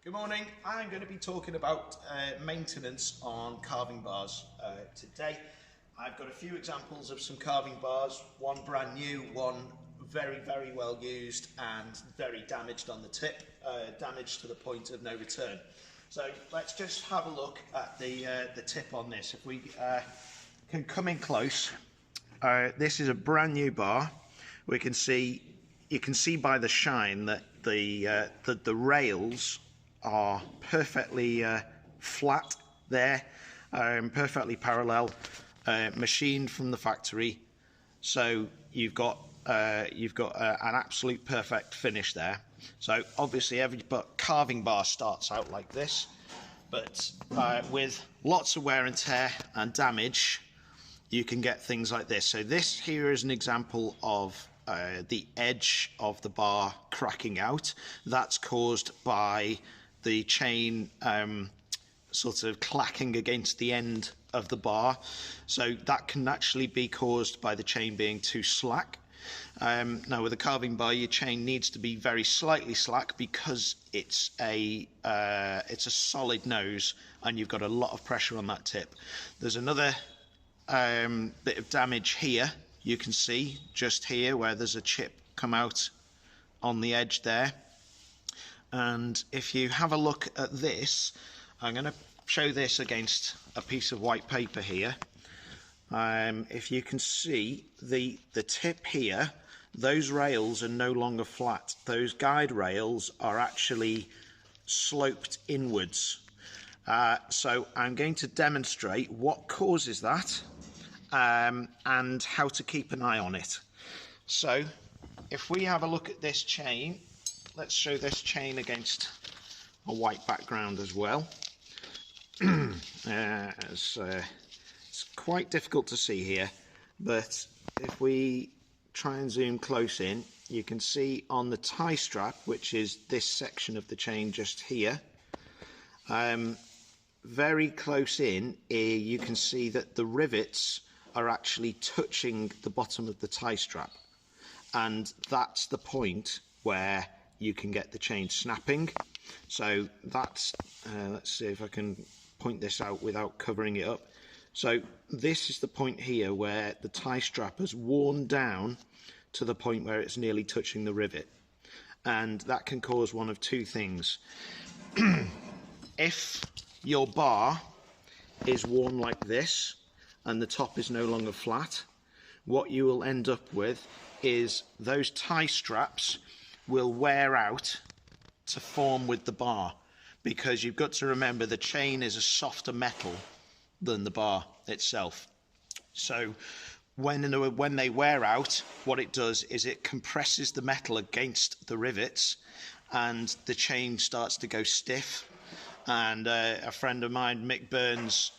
Good morning. I'm going to be talking about maintenance on carving bars today. I've got a few examples of some carving bars, one brand new, one very well used and very damaged on the tip, damaged to the point of no return. So let's just have a look at the tip on this. If we can come in close, this is a brand new bar. You can see by the shine that the rails are perfectly flat there, perfectly parallel, machined from the factory. So you've got an absolute perfect finish there. So obviously every carving bar starts out like this, but with lots of wear and tear and damage, you can get things like this. So this here is an example of the edge of the bar cracking out. That's caused by the chain sort of clacking against the end of the bar. So that can actually be caused by the chain being too slack. Now with a carving bar, your chain needs to be very slightly slack because it's a solid nose and you've got a lot of pressure on that tip. There's another bit of damage here. You can see just here where there's a chip come out on the edge there. And if you have a look at this, I'm going to show this against a piece of white paper here. If you can see the tip here, those rails are no longer flat. Those guide rails are actually sloped inwards. So I'm going to demonstrate what causes that and how to keep an eye on it. So if we have a look at this chain, let's show this chain against a white background as well. It's quite difficult to see here, but if we try and zoom close in, you can see on the tie strap, which is this section of the chain just here, very close in here, you can see that the rivets are actually touching the bottom of the tie strap, and that's the point where you can get the chain snapping. So that's let's see if I can point this out without covering it up. So this is the point here where the tie strap has worn down to the point where it's nearly touching the rivet, and that can cause one of two things. If your bar is worn like this and the top is no longer flat, what you will end up with is those tie straps will wear out to form with the bar, because you've got to remember the chain is a softer metal than the bar itself. So when they wear out, what it does is it compresses the metal against the rivets and the chain starts to go stiff. And a friend of mine, Mick Burns,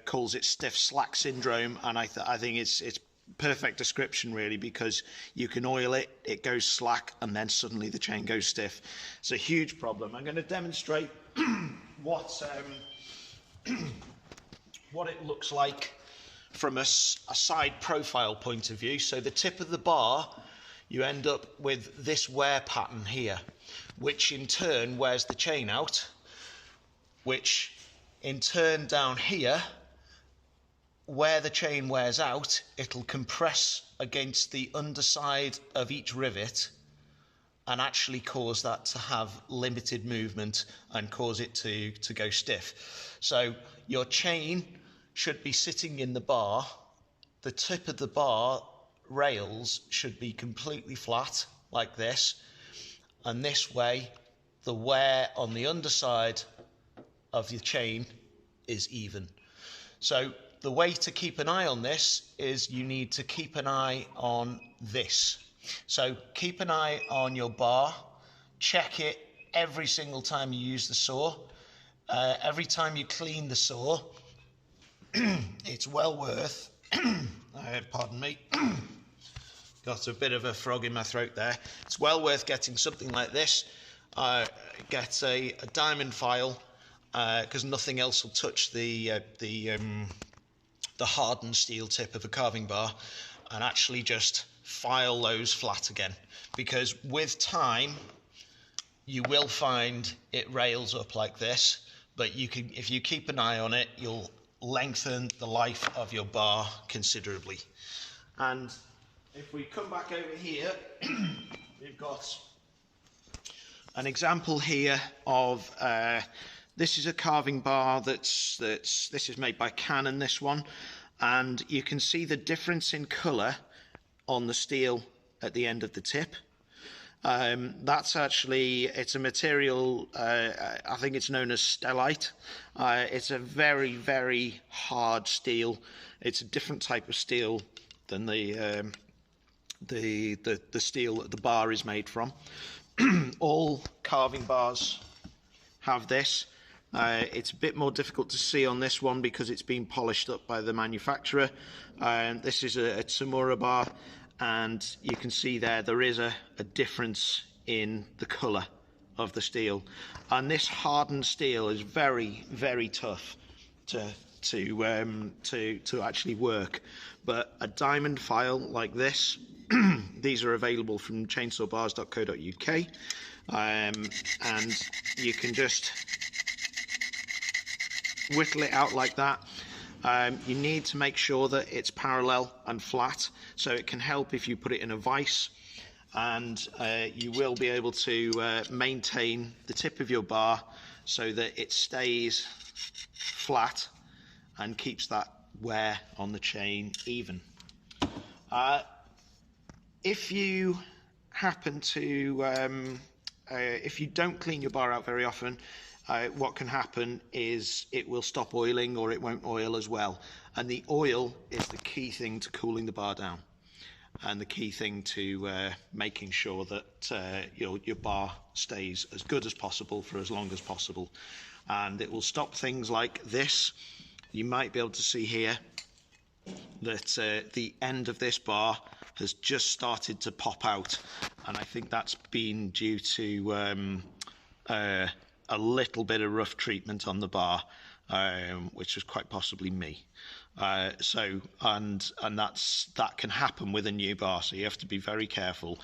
calls it stiff slack syndrome, and I think it's perfect description really, because you can oil it, it goes slack, and then suddenly the chain goes stiff. It's a huge problem. I'm going to demonstrate what it looks like from a side profile point of view. So the tip of the bar, you end up with this wear pattern here, which in turn wears the chain out, which in turn down here, where the chain wears out, it'll compress against the underside of each rivet and actually cause that to have limited movement and cause it to go stiff. So your chain should be sitting in the bar. The tip of the bar rails should be completely flat like this, and this way the wear on the underside of the chain is even. So the way to keep an eye on this is you need to keep an eye on this. So keep an eye on your bar, check it every single time you use the saw. Every time you clean the saw, it's well worth, pardon me, got a bit of a frog in my throat there. It's well worth getting something like this. Get a diamond file, because nothing else will touch the hardened steel tip of a carving bar, and actually just file those flat again, because with time you will find it rails up like this, but you can, if you keep an eye on it, you'll lengthen the life of your bar considerably. And if we come back over here, we've got an example here of this is a carving bar this is made by Canon, this one, and you can see the difference in colour on the steel at the end of the tip. That's actually, it's a material, I think it's known as stellite. It's a very, very hard steel. It's a different type of steel than the steel that the bar is made from. All carving bars have this. It's a bit more difficult to see on this one because it's been polished up by the manufacturer. This is a Tamura bar, and you can see there is a difference in the colour of the steel. And this hardened steel is very, very tough to actually work. But a diamond file like this, these are available from chainsawbars.co.uk, and you can just whittle it out like that. You need to make sure that it's parallel and flat, so it can help if you put it in a vise, and you will be able to maintain the tip of your bar so that it stays flat and keeps that wear on the chain even. If you happen to, if you don't clean your bar out very often, what can happen is it will stop oiling, or it won't oil as well. And the oil is the key thing to cooling the bar down, and the key thing to making sure that your bar stays as good as possible for as long as possible. And it will stop things like this. You might be able to see here that the end of this bar has just started to pop out, and I think that's been due to a little bit of rough treatment on the bar, which was quite possibly me. And that can happen with a new bar, so you have to be very careful.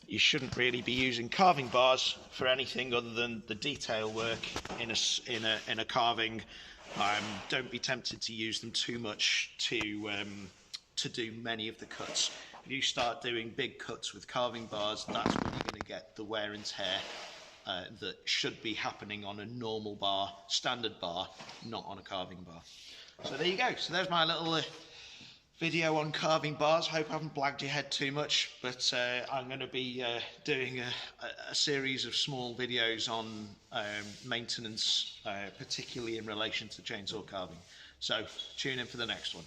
You shouldn't really be using carving bars for anything other than the detail work in a carving. Don't be tempted to use them too much to do many of the cuts. If you start doing big cuts with carving bars, that's when you're going to get the wear and tear that should be happening on a normal bar, standard bar, not on a carving bar. So there you go. So there's my little video on carving bars. Hope I haven't blagged your head too much, but I'm going to be doing a series of small videos on maintenance, particularly in relation to chainsaw carving. So tune in for the next one.